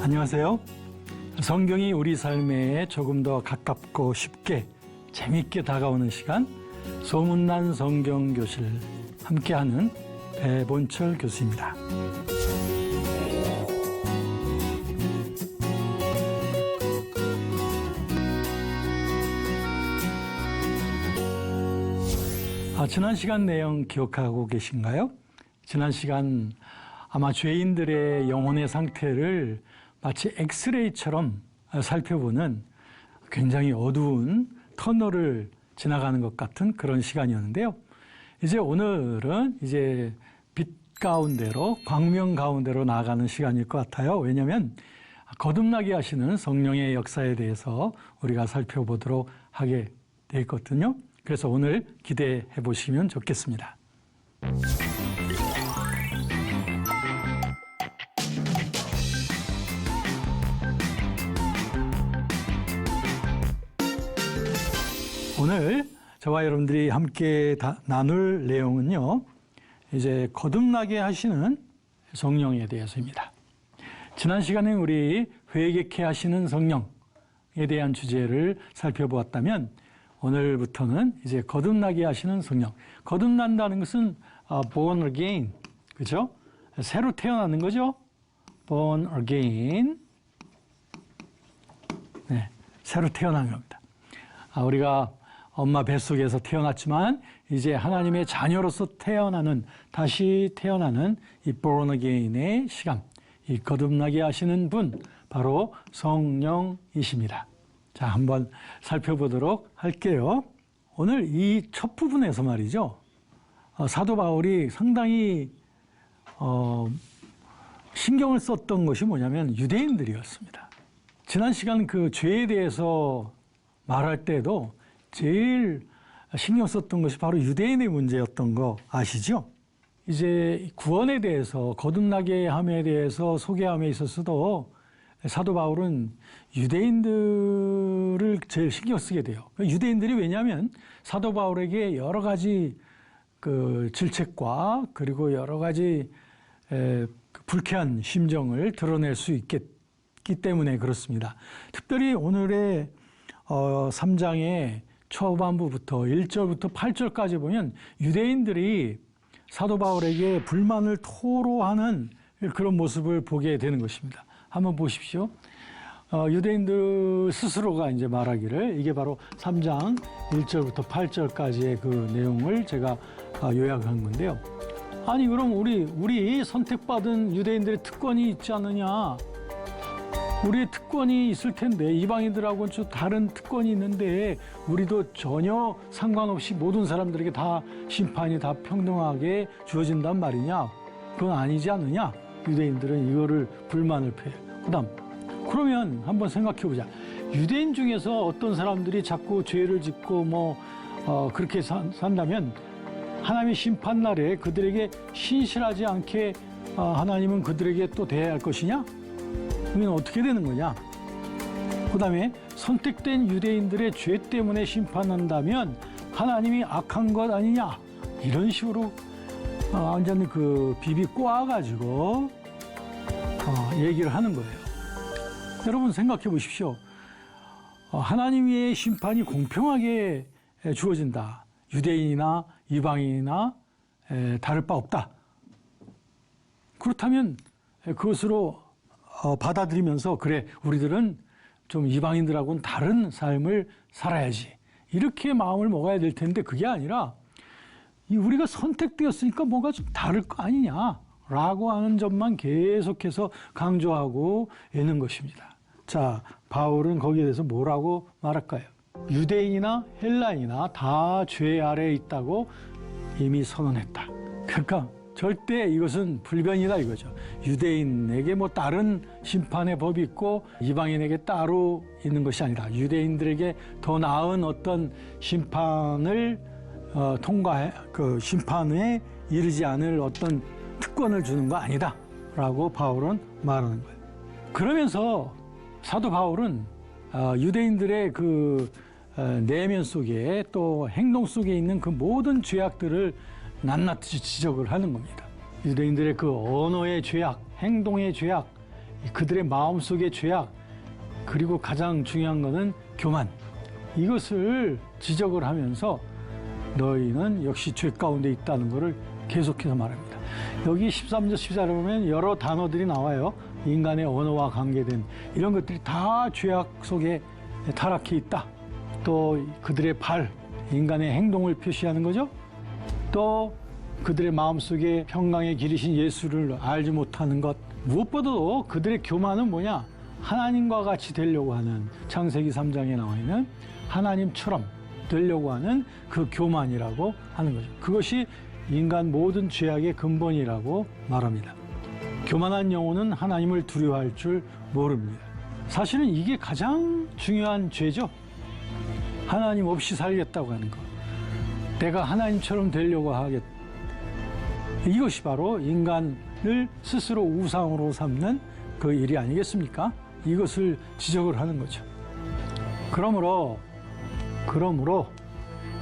안녕하세요. 성경이 우리 삶에 조금 더 가깝고 쉽게 재미있게 다가오는 시간, 소문난 성경교실 함께하는 배본철 교수입니다. 지난 시간 내용 기억하고 계신가요? 지난 시간 아마 죄인들의 영혼의 상태를 마치 엑스레이처럼 살펴보는 굉장히 어두운 터널을 지나가는 것 같은 그런 시간이었는데요. 이제 오늘은 이제 빛 가운데로, 광명 가운데로 나아가는 시간일 것 같아요. 왜냐하면 거듭나게 하시는 성령의 역사에 대해서 우리가 살펴보도록 하게 돼 있거든요. 그래서 오늘 기대해 보시면 좋겠습니다. 오늘 저와 여러분들이 함께 나눌 내용은요, 이제 거듭나게 하시는 성령에 대해서입니다. 지난 시간에 우리 회개케 하시는 성령에 대한 주제를 살펴보았다면, 오늘부터는 이제 거듭나게 하시는 성령. 거듭난다는 것은 born again, 그죠? 새로 태어나는 거죠? born again. 네, 새로 태어나는 겁니다. 우리가 엄마 뱃속에서 태어났지만 이제 하나님의 자녀로서 다시 태어나는 이 born again의 시간, 이 거듭나게 하시는 분, 바로 성령이십니다. 자, 한번 살펴보도록 할게요. 오늘 이 첫 부분에서 말이죠, 사도 바울이 상당히 신경을 썼던 것이 뭐냐면 유대인들이었습니다. 지난 시간 그 죄에 대해서 말할 때도 제일 신경 썼던 것이 바로 유대인의 문제였던 거 아시죠? 이제 구원에 대해서, 거듭나게 함에 대해서 소개함에 있어서도 사도 바울은 유대인들을 제일 신경 쓰게 돼요. 유대인들이 왜냐하면 사도 바울에게 여러 가지 그 질책과 그리고 여러 가지 불쾌한 심정을 드러낼 수 있기 때문에 그렇습니다. 특별히 오늘의 3장의 초반부부터 1절부터 8절까지 보면 유대인들이 사도 바울에게 불만을 토로하는 그런 모습을 보게 되는 것입니다. 한번 보십시오. 유대인들 스스로가 이제 말하기를, 이게 바로 3장 1절부터 8절까지의 그 내용을 제가 요약한 건데요. 아니, 그럼 우리 선택받은 유대인들의 특권이 있지 않느냐? 우리의 특권이 있을 텐데, 이방인들하고는 좀 다른 특권이 있는데 우리도 전혀 상관없이 모든 사람들에게 다 심판이 다 평등하게 주어진단 말이냐? 그건 아니지 않느냐? 유대인들은 이거를 불만을 표해요. 그러면 한번 생각해 보자. 유대인 중에서 어떤 사람들이 자꾸 죄를 짓고 그렇게 산다면 하나님의 심판날에 그들에게 신실하지 않게 하나님은 그들에게 또 대해야 할 것이냐? 그러면 어떻게 되는 거냐? 그 다음에 선택된 유대인들의 죄 때문에 심판한다면 하나님이 악한 것 아니냐? 이런 식으로 완전 그 비비 꼬아가지고 얘기를 하는 거예요. 여러분 생각해 보십시오. 하나님의 심판이 공평하게 주어진다. 유대인이나 이방인이나 다를 바 없다. 그렇다면 그것으로 받아들이면서, 그래, 우리들은 좀 이방인들하고는 다른 삶을 살아야지, 이렇게 마음을 먹어야 될 텐데, 그게 아니라 우리가 선택되었으니까 뭔가 좀 다를 거 아니냐라고 하는 점만 계속해서 강조하고 있는 것입니다. 자, 바울은 거기에 대해서 뭐라고 말할까요? 유대인이나 헬라인이나 다 죄 아래에 있다고 이미 선언했다. 그러니까 절대 이것은 불변이다 이거죠. 유대인에게 다른 심판의 법이 있고 이방인에게 따로 있는 것이 아니라 유대인들에게 더 나은 어떤 심판을 그 심판에 이르지 않을 어떤 특권을 주는 거 아니다라고 바울은 말하는 거예요. 그러면서 사도 바울은 유대인들의 그 내면 속에 또 행동 속에 있는 그 모든 죄악들을 낱낱이 지적을 하는 겁니다. 유대인들의 그 언어의 죄악, 행동의 죄악, 그들의 마음속의 죄악, 그리고 가장 중요한 것은 교만, 이것을 지적을 하면서 너희는 역시 죄 가운데 있다는 것을 계속해서 말합니다. 여기 13절 14절에 보면 여러 단어들이 나와요. 인간의 언어와 관계된 이런 것들이 다 죄악 속에 타락해 있다. 또 그들의 발, 인간의 행동을 표시하는 거죠. 또 그들의 마음속에 평강의 길이신 예수를 알지 못하는 것, 무엇보다도 그들의 교만은 뭐냐? 하나님과 같이 되려고 하는, 창세기 3장에 나와 있는 하나님처럼 되려고 하는 그 교만이라고 하는 거죠. 그것이 인간 모든 죄악의 근본이라고 말합니다. 교만한 영혼은 하나님을 두려워할 줄 모릅니다. 사실은 이게 가장 중요한 죄죠. 하나님 없이 살겠다고 하는 것. 내가 하나님처럼 되려고 하겠다. 이것이 바로 인간을 스스로 우상으로 삼는 그 일이 아니겠습니까? 이것을 지적을 하는 거죠. 그러므로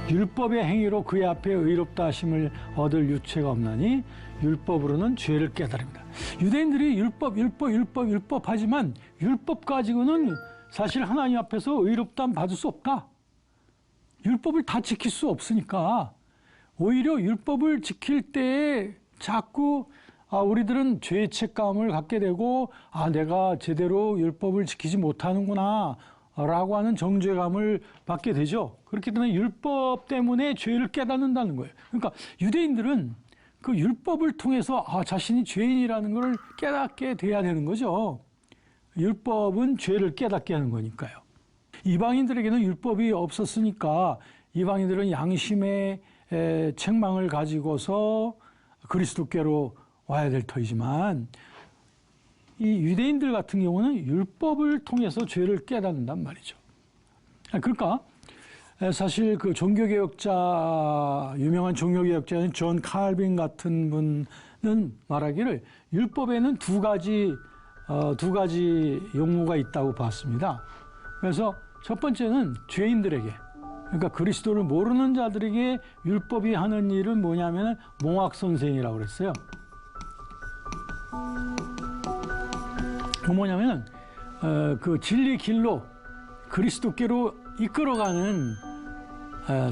율법의 행위로 그의 앞에 의롭다 하심을 얻을 유체가 없나니 율법으로는 죄를 깨달습니다. 유대인들이 율법 하지만 율법 가지고는 사실 하나님 앞에서 의롭다함 받을 수 없다. 율법을 다 지킬 수 없으니까 오히려 율법을 지킬 때에 자꾸 우리들은 죄의 책감을 갖게 되고 내가 제대로 율법을 지키지 못하는구나 라고 하는 정죄감을 받게 되죠. 그렇기 때문에 율법 때문에 죄를 깨닫는다는 거예요. 그러니까 유대인들은 그 율법을 통해서 자신이 죄인이라는 걸 깨닫게 돼야 되는 거죠. 율법은 죄를 깨닫게 하는 거니까요. 이방인들에게는 율법이 없었으니까 이방인들은 양심의 책망을 가지고서 그리스도께로 와야 될 터이지만 이 유대인들 같은 경우는 율법을 통해서 죄를 깨닫는단 말이죠. 그러니까 사실 그 종교개혁자, 유명한 종교개혁자인 존 칼빈 같은 분은 말하기를 율법에는 두 가지 용무가 있다고 봤습니다. 그래서 첫 번째는 죄인들에게, 그러니까 그리스도를 모르는 자들에게 율법이 하는 일은 뭐냐면 몽학선생이라고 그랬어요. 뭐냐면 그 진리 길로 그리스도께로 이끌어가는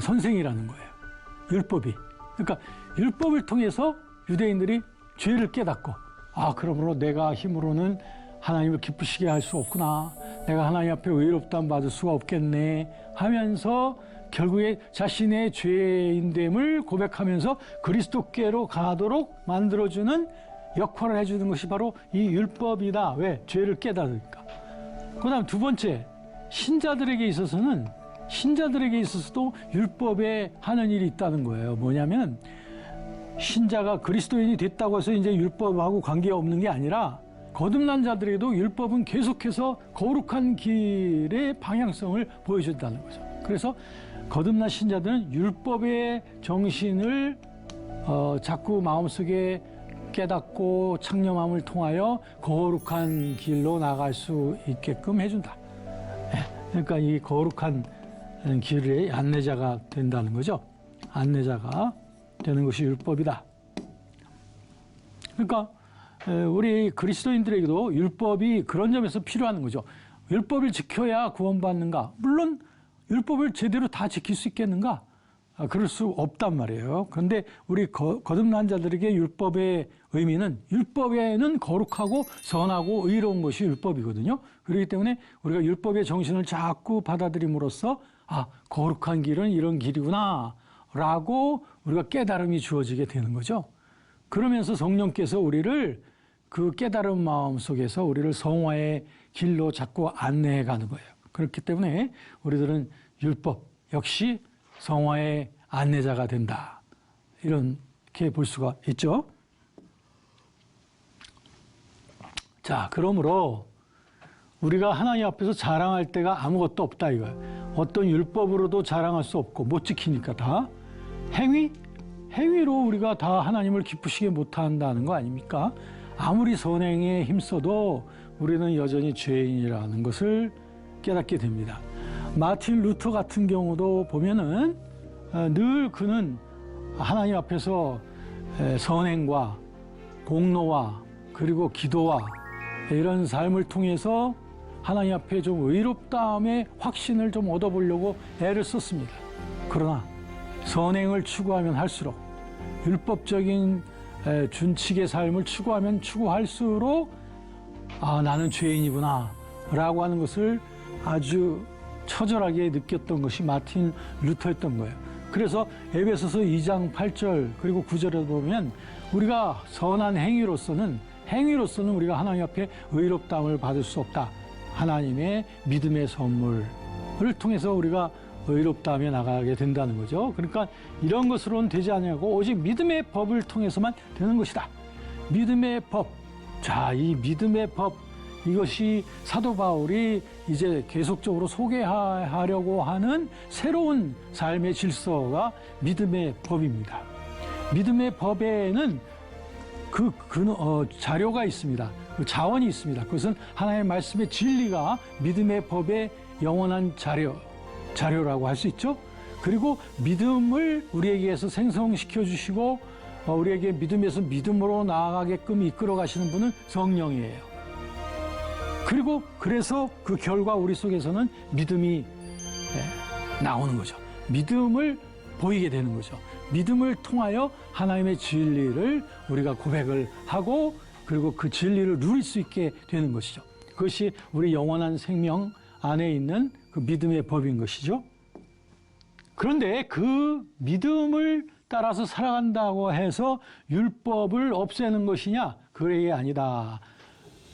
선생이라는 거예요. 율법이. 그러니까 율법을 통해서 유대인들이 죄를 깨닫고 그러므로 내가 힘으로는 하나님을 기쁘시게 할 수 없구나. 내가 하나님 앞에 의롭다함 받을 수가 없겠네 하면서 결국에 자신의 죄인됨을 고백하면서 그리스도께로 가도록 만들어주는 역할을 해주는 것이 바로 이 율법이다. 왜? 죄를 깨달으니까. 그 다음 두 번째, 신자들에게 있어서도 율법에 하는 일이 있다는 거예요. 뭐냐면 신자가 그리스도인이 됐다고 해서 이제 율법하고 관계가 없는 게 아니라 거듭난 자들에게도 율법은 계속해서 거룩한 길의 방향성을 보여준다는 거죠. 그래서 거듭난 신자들은 율법의 정신을 자꾸 마음속에 깨닫고 창념함을 통하여 거룩한 길로 나갈 수 있게끔 해준다. 그러니까 이 거룩한 길의 안내자가 된다는 거죠. 안내자가 되는 것이 율법이다. 그러니까 우리 그리스도인들에게도 율법이 그런 점에서 필요한 거죠. 율법을 지켜야 구원받는가? 물론 율법을 제대로 다 지킬 수 있겠는가? 그럴 수 없단 말이에요. 그런데 우리 거듭난 자들에게 율법의 의미는 율법에는 거룩하고 선하고 의로운 것이 율법이거든요. 그렇기 때문에 우리가 율법의 정신을 자꾸 받아들임으로써 거룩한 길은 이런 길이구나 라고 우리가 깨달음이 주어지게 되는 거죠. 그러면서 성령께서 우리를 그 깨달은 마음 속에서 우리를 성화의 길로 자꾸 안내해 가는 거예요. 그렇기 때문에 우리들은 율법 역시 성화의 안내자가 된다. 이렇게 볼 수가 있죠. 자, 그러므로 우리가 하나님 앞에서 자랑할 때가 아무것도 없다 이거예요. 어떤 율법으로도 자랑할 수 없고 못 지키니까 다 행위로 우리가 다 하나님을 기쁘시게 못한다는 거 아닙니까? 아무리 선행에 힘써도 우리는 여전히 죄인이라는 것을 깨닫게 됩니다. 마틴 루터 같은 경우도 보면은 늘 그는 하나님 앞에서 선행과 공로와 그리고 기도와 이런 삶을 통해서 하나님 앞에 좀 의롭다함의 확신을 좀 얻어보려고 애를 썼습니다. 그러나 선행을 추구하면 할수록, 율법적인 준칙의 삶을 추구하면 추구할수록 나는 죄인이구나 라고 하는 것을 아주 처절하게 느꼈던 것이 마틴 루터였던 거예요. 그래서 에베소서 2장 8절 그리고 9절에 보면 우리가 선한 행위로서는 우리가 하나님 앞에 의롭다함을 받을 수 없다. 하나님의 믿음의 선물을 통해서 우리가 의롭다함에 나가게 된다는 거죠. 그러니까 이런 것으로는 되지 않냐고, 오직 믿음의 법을 통해서만 되는 것이다. 믿음의 법. 자, 이 믿음의 법, 이것이 사도 바울이 이제 계속적으로 소개하려고 하는 새로운 삶의 질서가 믿음의 법입니다. 믿음의 법에는 자료가 있습니다. 그 자원이 있습니다. 그것은 하나님의 말씀의 진리가 믿음의 법의 영원한 자료라고 할 수 있죠. 그리고 믿음을 우리에게서 생성시켜 주시고 우리에게 믿음에서 믿음으로 나아가게끔 이끌어 가시는 분은 성령이에요. 그리고 그래서 그 결과 우리 속에서는 믿음이 나오는 거죠. 믿음을 보이게 되는 거죠. 믿음을 통하여 하나님의 진리를 우리가 고백을 하고 그리고 그 진리를 누릴 수 있게 되는 것이죠. 그것이 우리 영원한 생명 안에 있는 그 믿음의 법인 것이죠. 그런데 그 믿음을 따라서 살아간다고 해서 율법을 없애는 것이냐? 그게 아니다.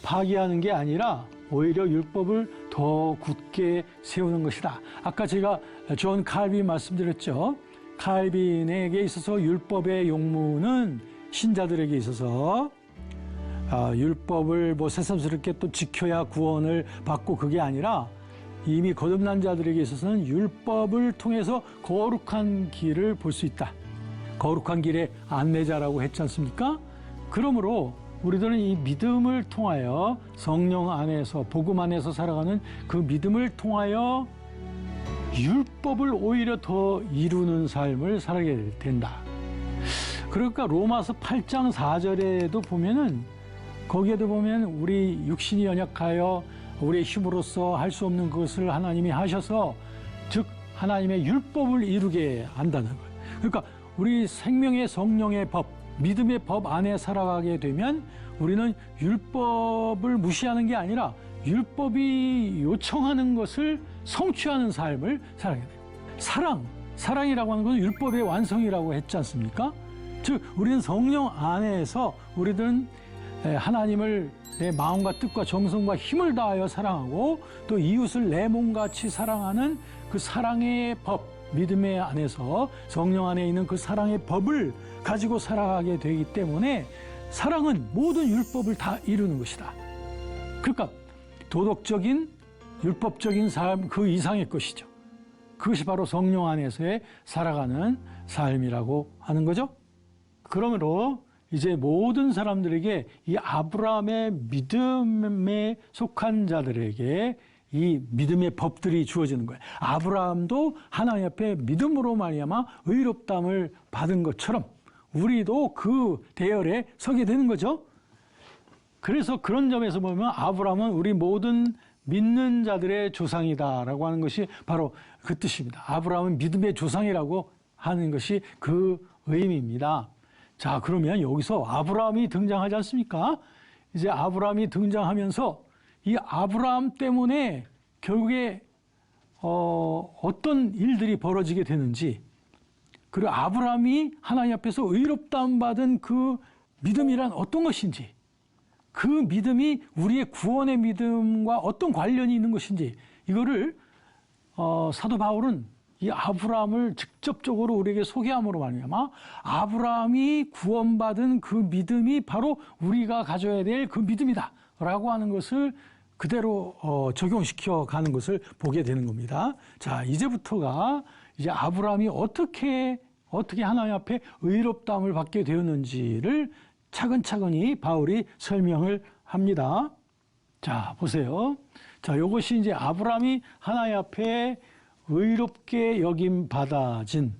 파기하는 게 아니라 오히려 율법을 더 굳게 세우는 것이다. 아까 제가 존 칼빈 말씀드렸죠. 칼빈에게 있어서 율법의 용무는 신자들에게 있어서 율법을 새삼스럽게 또 지켜야 구원을 받고 그게 아니라 이미 거듭난 자들에게 있어서는 율법을 통해서 거룩한 길을 볼 수 있다. 거룩한 길의 안내자라고 했지 않습니까? 그러므로 우리들은 이 믿음을 통하여 성령 안에서 복음 안에서 살아가는 그 믿음을 통하여 율법을 오히려 더 이루는 삶을 살게 된다. 그러니까 로마서 8장 4절에도 보면은 거기에도 보면 우리 육신이 연약하여 우리의 힘으로써 할 수 없는 것을 하나님이 하셔서 즉 하나님의 율법을 이루게 한다는 거예요. 그러니까 우리 생명의 성령의 법, 믿음의 법 안에 살아가게 되면 우리는 율법을 무시하는 게 아니라 율법이 요청하는 것을 성취하는 삶을 살아가게 돼요. 사랑이라고 하는 것은 율법의 완성이라고 했지 않습니까? 즉 우리는 성령 안에서 우리들은 하나님을 내 마음과 뜻과 정성과 힘을 다하여 사랑하고 또 이웃을 내 몸같이 사랑하는 그 사랑의 법, 믿음의 안에서 성령 안에 있는 그 사랑의 법을 가지고 살아가게 되기 때문에 사랑은 모든 율법을 다 이루는 것이다. 그러니까 도덕적인 율법적인 삶 그 이상의 것이죠. 그것이 바로 성령 안에서의 살아가는 삶이라고 하는 거죠. 그러므로 이제 모든 사람들에게 이 아브라함의 믿음에 속한 자들에게 이 믿음의 법들이 주어지는 거예요. 아브라함도 하나님 앞에 믿음으로 말미암아 의롭다함을 받은 것처럼 우리도 그 대열에 서게 되는 거죠. 그래서 그런 점에서 보면 아브라함은 우리 모든 믿는 자들의 조상이다라고 하는 것이 바로 그 뜻입니다. 아브라함은 믿음의 조상이라고 하는 것이 그 의미입니다. 자, 그러면 여기서 아브라함이 등장하지 않습니까? 이제 아브라함이 등장하면서 이 아브라함 때문에 결국에 어떤 일들이 벌어지게 되는지, 그리고 아브라함이 하나님 앞에서 의롭다함 받은 그 믿음이란 어떤 것인지, 그 믿음이 우리의 구원의 믿음과 어떤 관련이 있는 것인지, 이거를 사도 바울은 이 아브라함을 직접적으로 우리에게 소개함으로 말미암아 아브라함이 구원받은 그 믿음이 바로 우리가 가져야 될 그 믿음이다 라고 하는 것을 그대로 적용시켜 가는 것을 보게 되는 겁니다. 자, 이제부터가 이제 아브라함이 어떻게 하나님 앞에 의롭다함을 받게 되었는지를 차근차근히 바울이 설명을 합니다. 자, 보세요. 자, 이것이 이제 아브라함이 하나님 앞에 의롭게 여김 받아진,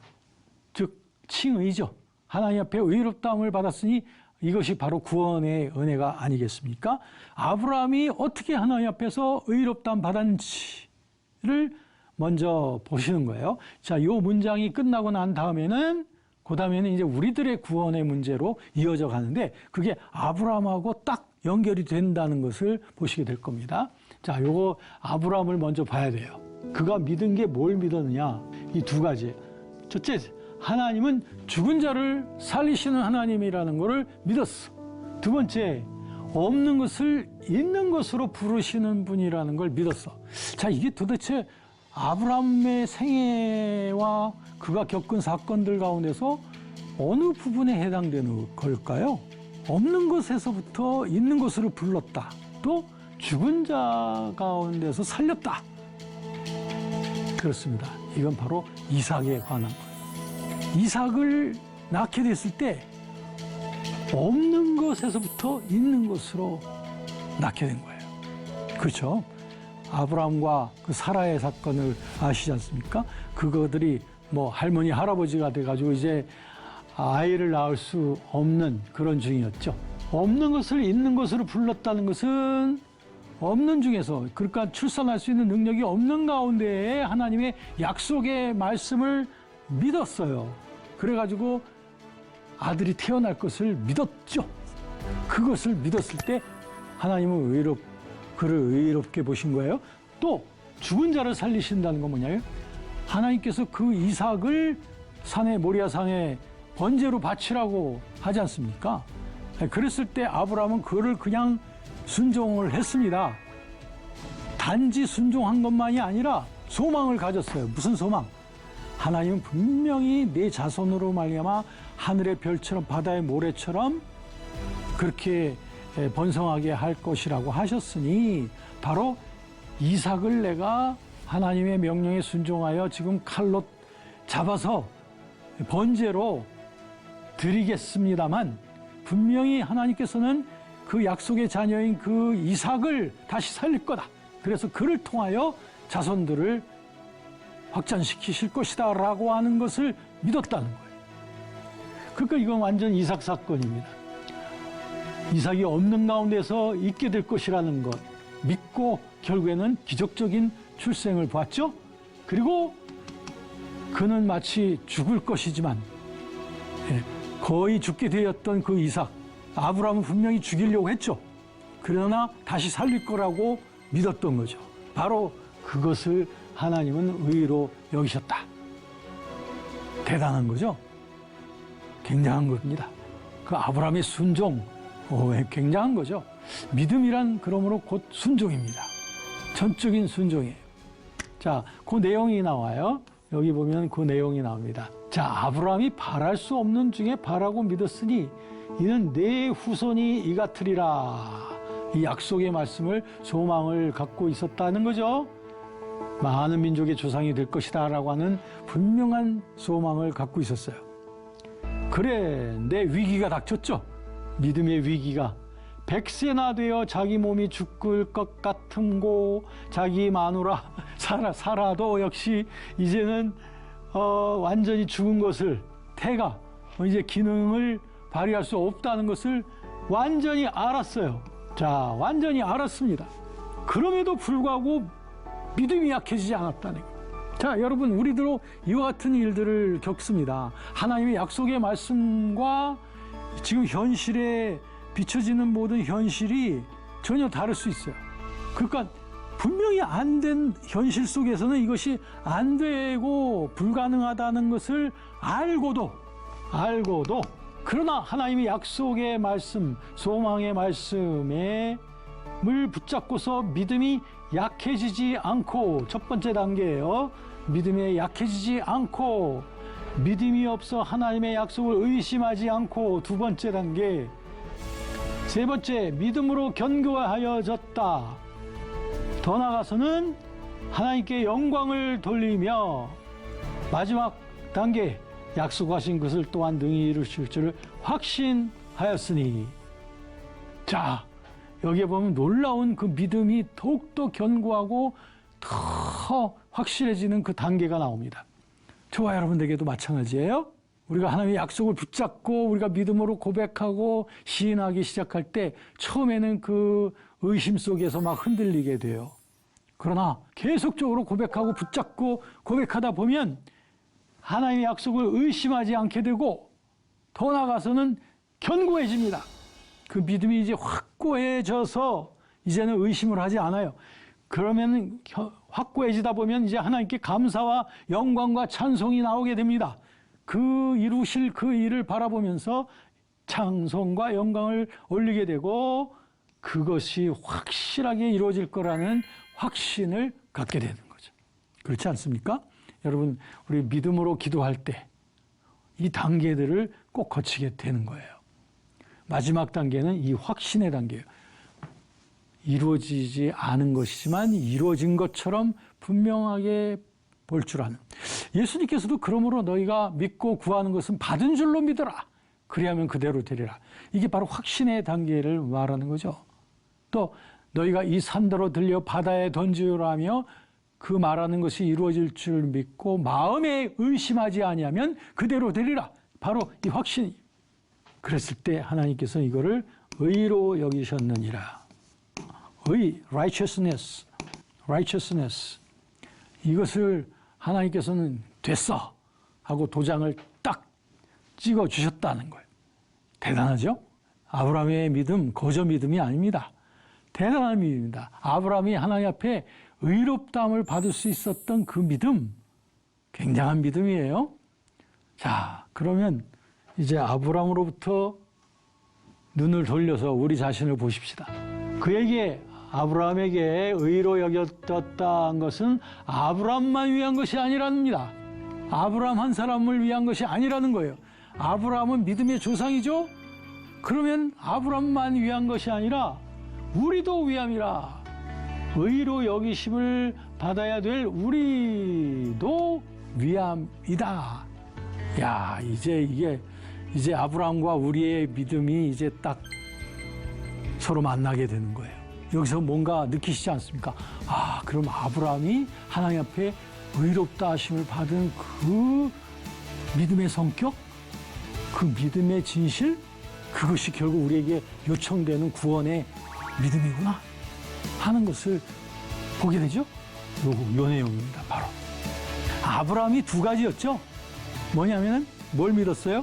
즉 칭의죠. 하나님 앞에 의롭다함을 받았으니 이것이 바로 구원의 은혜가 아니겠습니까? 아브라함이 어떻게 하나님 앞에서 의롭다함 받았는지를 먼저 보시는 거예요. 자, 이 문장이 끝나고 난 다음에는 그 다음에는 이제 우리들의 구원의 문제로 이어져 가는데 그게 아브라함하고 딱 연결이 된다는 것을 보시게 될 겁니다. 자, 요거 아브라함을 먼저 봐야 돼요. 그가 믿은 게 뭘 믿었느냐? 이 두 가지. 첫째, 하나님은 죽은 자를 살리시는 하나님이라는 것을 믿었어. 두 번째, 없는 것을 있는 것으로 부르시는 분이라는 걸 믿었어. 자, 이게 도대체 아브라함의 생애와 그가 겪은 사건들 가운데서 어느 부분에 해당되는 걸까요? 없는 것에서부터 있는 것으로 불렀다. 또 죽은 자 가운데서 살렸다. 그렇습니다. 이건 바로 이삭에 관한 거예요. 이삭을 낳게 됐을 때 없는 것에서부터 있는 것으로 낳게 된 거예요. 그렇죠? 아브라함과 그 사라의 사건을 아시지 않습니까? 그거들이 뭐 할머니, 할아버지가 돼가지고 이제 아이를 낳을 수 없는 그런 중이었죠. 없는 것을 있는 것으로 불렀다는 것은 없는 중에서, 그러니까 출산할 수 있는 능력이 없는 가운데에 하나님의 약속의 말씀을 믿었어요. 그래가지고 아들이 태어날 것을 믿었죠. 그것을 믿었을 때 하나님은 그를 의롭게 보신 거예요. 또 죽은 자를 살리신다는 건 뭐냐면 하나님께서 그 이삭을 산에, 모리아산에 번제로 바치라고 하지 않습니까? 그랬을 때 아브라함은 그를 그냥 순종을 했습니다. 단지 순종한 것만이 아니라 소망을 가졌어요. 무슨 소망? 하나님은 분명히 내 자손으로 말미암아 하늘의 별처럼 바다의 모래처럼 그렇게 번성하게 할 것이라고 하셨으니 바로 이삭을 내가 하나님의 명령에 순종하여 지금 칼로 잡아서 번제로 드리겠습니다만 분명히 하나님께서는 그 약속의 자녀인 그 이삭을 다시 살릴 거다. 그래서 그를 통하여 자손들을 확장시키실 것이다 라고 하는 것을 믿었다는 거예요. 그러니까 이건 완전 이삭 사건입니다. 이삭이 없는 가운데서 있게 될 것이라는 것 믿고 결국에는 기적적인 출생을 보았죠. 그리고 그는 마치 죽을 것이지만 거의 죽게 되었던 그 이삭, 아브라함은 분명히 죽이려고 했죠. 그러나 다시 살릴 거라고 믿었던 거죠. 바로 그것을 하나님은 의로 여기셨다. 대단한 거죠. 굉장한 겁니다. 그 아브라함의 순종, 굉장한 거죠. 믿음이란 그러므로 곧 순종입니다. 전적인 순종이에요. 자, 그 내용이 나와요. 여기 보면 그 내용이 나옵니다. 자, 아브라함이 바랄 수 없는 중에 바라고 믿었으니 이는 내 후손이 이 같으리라. 이 약속의 말씀을, 소망을 갖고 있었다는 거죠. 많은 민족의 조상이 될 것이다 라고 하는 분명한 소망을 갖고 있었어요. 그래, 내 위기가 닥쳤죠. 믿음의 위기가. 100세나 되어 자기 몸이 죽을 것 같음고 자기 마누라 사라도 역시 이제는 완전히 죽은 것을, 태가 이제 기능을 발휘할 수 없다는 것을 완전히 알았어요. 자, 완전히 알았습니다. 그럼에도 불구하고 믿음이 약해지지 않았다는 거예요. 자, 여러분, 우리도 이와 같은 일들을 겪습니다. 하나님의 약속의 말씀과 지금 현실에 비춰지는 모든 현실이 전혀 다를 수 있어요. 그러니까 분명히 안 된 현실 속에서는 이것이 안 되고 불가능하다는 것을 알고도 그러나 하나님의 약속의 말씀, 소망의 말씀을 붙잡고서 믿음이 약해지지 않고, 첫 번째 단계예요. 믿음에 약해지지 않고, 믿음이 없어 하나님의 약속을 의심하지 않고, 두 번째 단계. 세 번째, 믿음으로 견고하여졌다. 더 나아가서는 하나님께 영광을 돌리며, 마지막 단계, 약속하신 것을 또한 능히 이루실 줄을 확신하였으니. 자, 여기에 보면 놀라운 그 믿음이 더욱더 견고하고 더 확실해지는 그 단계가 나옵니다. 저와 여러분들에게도 마찬가지예요. 우리가 하나님의 약속을 붙잡고 우리가 믿음으로 고백하고 시인하기 시작할 때 처음에는 그 의심 속에서 막 흔들리게 돼요. 그러나 계속적으로 고백하고 붙잡고 고백하다 보면 하나님의 약속을 의심하지 않게 되고 더 나아가서는 견고해집니다. 그 믿음이 이제 확고해져서 이제는 의심을 하지 않아요. 그러면 확고해지다 보면 이제 하나님께 감사와 영광과 찬송이 나오게 됩니다. 그 이루실 그 일을 바라보면서 찬송과 영광을 올리게 되고 그것이 확실하게 이루어질 거라는 확신을 갖게 되는 거죠. 그렇지 않습니까? 여러분, 우리 믿음으로 기도할 때 이 단계들을 꼭 거치게 되는 거예요. 마지막 단계는 이 확신의 단계예요. 이루어지지 않은 것이지만 이루어진 것처럼 분명하게 볼 줄 아는. 예수님께서도 그러므로 너희가 믿고 구하는 것은 받은 줄로 믿어라. 그리하면 그대로 되리라. 이게 바로 확신의 단계를 말하는 거죠. 또 너희가 이 산더러 들려 바다에 던지라며 그 말하는 것이 이루어질 줄 믿고 마음에 의심하지 아니하면 그대로 되리라. 바로 이 확신이. 그랬을 때 하나님께서 이거를 의로 여기셨느니라. 의, righteousness. 이것을 하나님께서는 됐어 하고 도장을 딱 찍어 주셨다는 거예요. 대단하죠? 아브라함의 믿음, 거저 믿음이 아닙니다. 대단한 믿음입니다. 아브라함이 하나님 앞에 의롭다함을 받을 수 있었던 그 믿음, 굉장한 믿음이에요. 자, 그러면 이제 아브라함으로부터 눈을 돌려서 우리 자신을 보십시다. 그에게 아브라함에게 의로 여겨졌다는 것은 아브라함만 위한 것이 아니랍니다. 아브라함 한 사람을 위한 것이 아니라는 거예요. 아브라함은 믿음의 조상이죠. 그러면 아브라함만 위한 것이 아니라 우리도 위함이라. 의로 여기심을 받아야 될 우리도 위함이다. 야, 이제 아브라함과 우리의 믿음이 이제 딱 서로 만나게 되는 거예요. 여기서 뭔가 느끼시지 않습니까? 아, 그럼 아브라함이 하나님 앞에 의롭다 하심을 받은 그 믿음의 성격, 그 믿음의 진실, 그것이 결국 우리에게 요청되는 구원의 믿음이구나 하는 것을 보게 되죠. 요 내용입니다. 바로 아브라함이 두 가지였죠. 뭐냐면은 뭘 믿었어요?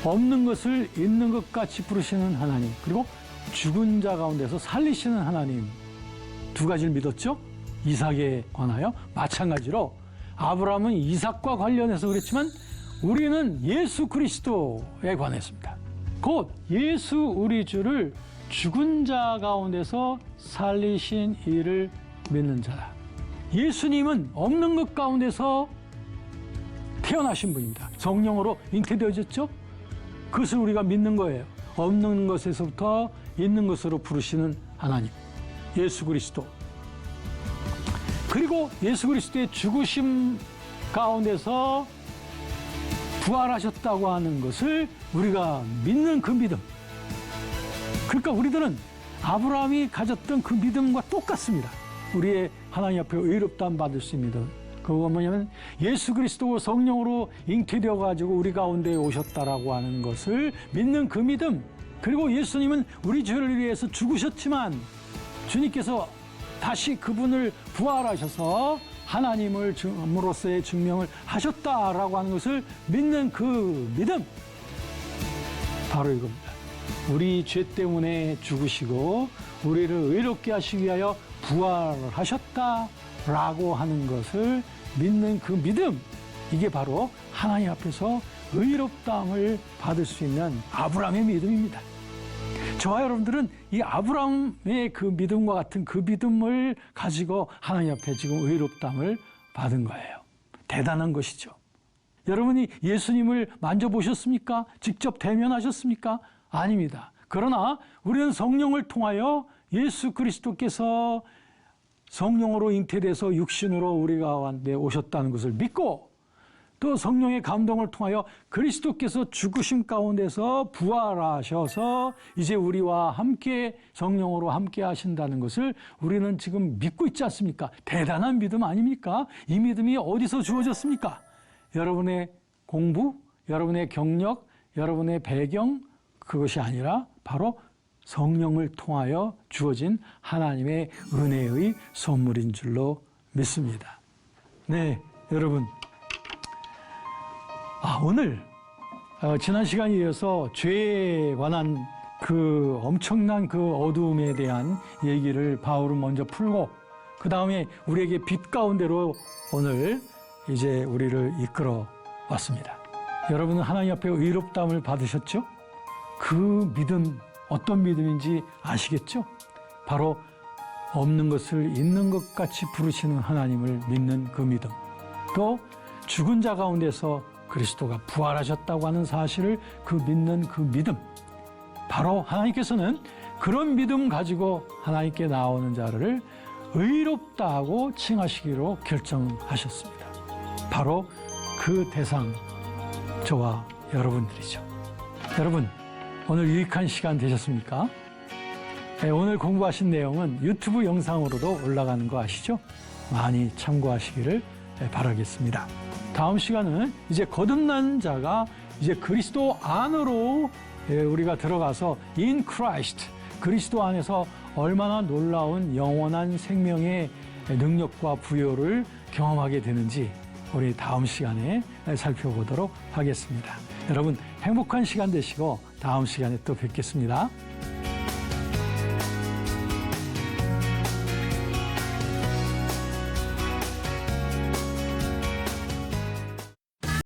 없는 것을 있는 것 같이 부르시는 하나님, 그리고 죽은 자 가운데서 살리시는 하나님, 두 가지를 믿었죠. 이삭에 관하여 마찬가지로 아브라함은 이삭과 관련해서 그랬지만 우리는 예수 그리스도에 관했습니다. 곧 예수 우리 주를 죽은 자 가운데서 살리신 이를 믿는 자다. 예수님은 없는 것 가운데서 태어나신 분입니다. 성령으로 잉태되어졌죠. 그것을 우리가 믿는 거예요. 없는 것에서부터 있는 것으로 부르시는 하나님, 예수 그리스도. 그리고 예수 그리스도의 죽으심 가운데서 부활하셨다고 하는 것을 우리가 믿는 그 믿음. 그러니까 우리들은 아브라함이 가졌던 그 믿음과 똑같습니다. 우리의 하나님 앞에 의롭다함 받을 수 있는 그거 뭐냐면 예수 그리스도 성령으로 잉태되어 가지고 우리 가운데 오셨다라고 하는 것을 믿는 그 믿음. 그리고 예수님은 우리 죄를 위해서 죽으셨지만 주님께서 다시 그분을 부활하셔서 하나님을 주로서의 증명을 하셨다라고 하는 것을 믿는 그 믿음. 바로 이겁니다. 우리 죄 때문에 죽으시고 우리를 의롭게 하시기 위하여 부활하셨다라고 하는 것을 믿는 그 믿음. 이게 바로 하나님 앞에서 의롭다함을 받을 수 있는 아브라함의 믿음입니다. 저와 여러분들은 이 아브라함의 그 믿음과 같은 그 믿음을 가지고 하나님 앞에 지금 의롭다함을 받은 거예요. 대단한 것이죠. 여러분이 예수님을 만져보셨습니까? 직접 대면하셨습니까? 아닙니다. 그러나 우리는 성령을 통하여 예수 그리스도께서 성령으로 잉태돼서 육신으로 우리 가운데 오셨다는 것을 믿고 또 성령의 감동을 통하여 그리스도께서 죽으심 가운데서 부활하셔서 이제 우리와 함께 성령으로 함께 하신다는 것을 우리는 지금 믿고 있지 않습니까? 대단한 믿음 아닙니까? 이 믿음이 어디서 주어졌습니까? 여러분의 공부, 여러분의 경력, 여러분의 배경, 그것이 아니라 바로 성령을 통하여 주어진 하나님의 은혜의 선물인 줄로 믿습니다. 네, 여러분. 오늘 지난 시간에 이어서 죄에 관한 그 엄청난 그 어두움에 대한 얘기를 바울은 먼저 풀고 그 다음에 우리에게 빛 가운데로 오늘 이제 우리를 이끌어 왔습니다. 여러분은 하나님 앞에 의롭다함을 받으셨죠? 그 믿음 어떤 믿음인지 아시겠죠? 바로 없는 것을 있는 것 같이 부르시는 하나님을 믿는 그 믿음, 또 죽은 자 가운데서 그리스도가 부활하셨다고 하는 사실을 그 믿는 그 믿음, 바로 하나님께서는 그런 믿음 가지고 하나님께 나오는 자를 의롭다 하고 칭하시기로 결정하셨습니다. 바로 그 대상, 저와 여러분들이죠. 여러분, 오늘 유익한 시간 되셨습니까? 네, 오늘 공부하신 내용은 유튜브 영상으로도 올라가는 거 아시죠? 많이 참고하시기를 바라겠습니다. 다음 시간은 이제 거듭난 자가 이제 그리스도 안으로 우리가 들어가서 in Christ, 그리스도 안에서 얼마나 놀라운 영원한 생명의 능력과 부여를 경험하게 되는지 우리 다음 시간에 살펴보도록 하겠습니다. 여러분 행복한 시간 되시고 다음 시간에 또 뵙겠습니다.